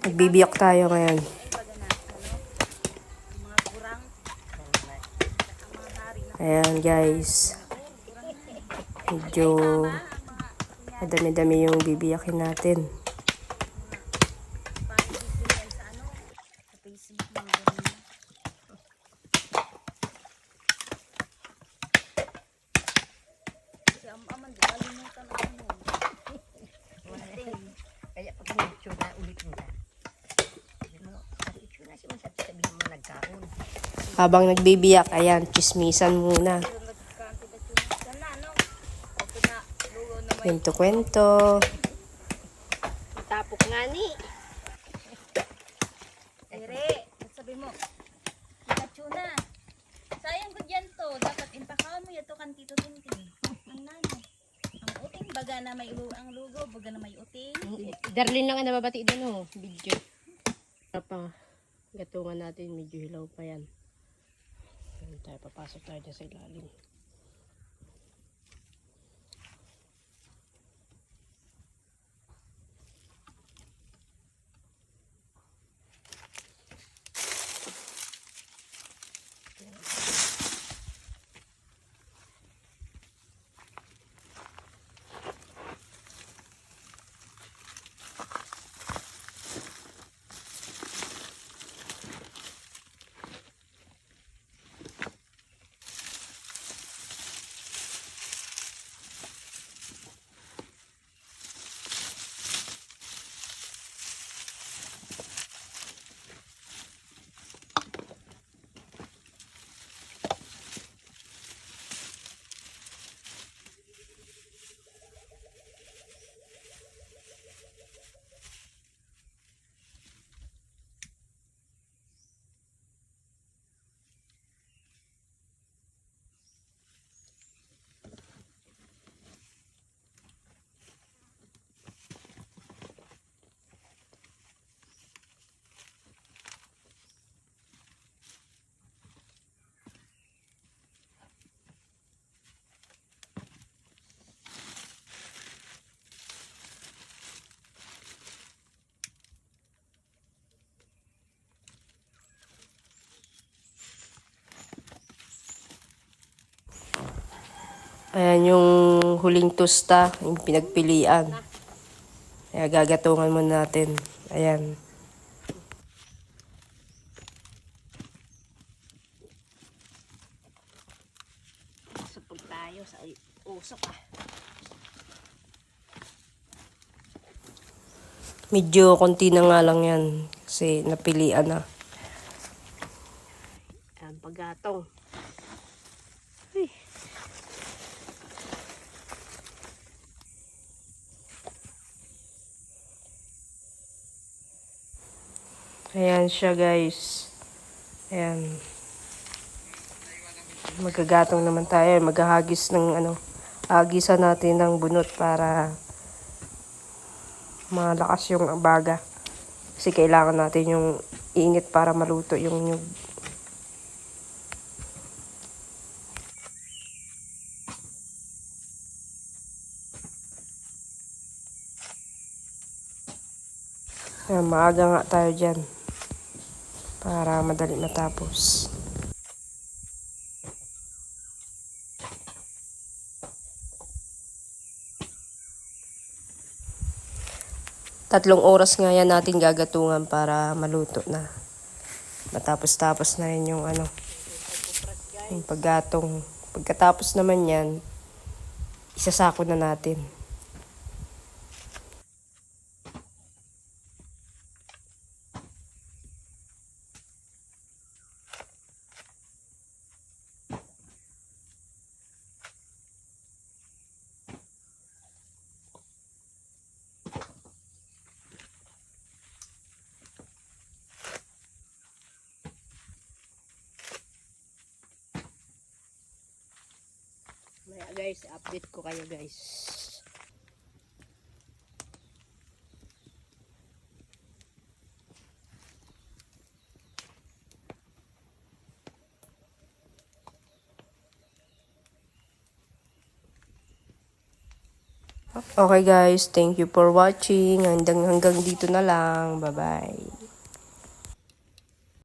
Magbibiyak tayo ngayon. Ayan guys. Medyo madami-dami yung bibiyakin natin. Kaya pag nag-itsura na ulit nila. Nag-itsura siya sabihin mo nagkaon. Habang nagbibiyak, ayan, chismisan muna. Kwento-kwento. Tapok nga ni. Ere, sabi mo, Pikachu na. Sayang ko dyan to. Dapat impakawan mo yato kan tito Tintin. Ang nano. Ang uting baga na may ang lugo, baga na may uting. Darlene lang ang nababati doon, video. Pa, gatungan natin, medyo hilaw pa yan. Tayo, papasok tayo dyan sa ilalim. Ayan yung huling tusta, yung pinagpilian. Kaya gagatungan muna natin. Ayan. Supog tayo sa usok Medyo konti na nga lang yan. Kasi napilian na. Ang paggatong. Ayan siya guys. Ayan. Magagatong naman tayo. Maghahagis ng hagisan natin ng bunot para malakas yung baga. Kasi kailangan natin yung init para maluto yung nyug. Ayan, maaga nga tayo dyan. Para madali matapos. Tatlong oras nga yan natin gagatungan para maluto na. Matapos-tapos na yun yung yung paggatong. Pagkatapos naman yan, isasako na natin. Guys, update ko kayo guys. Okay guys, thank you for watching. Hanggang dito na lang. Bye-bye.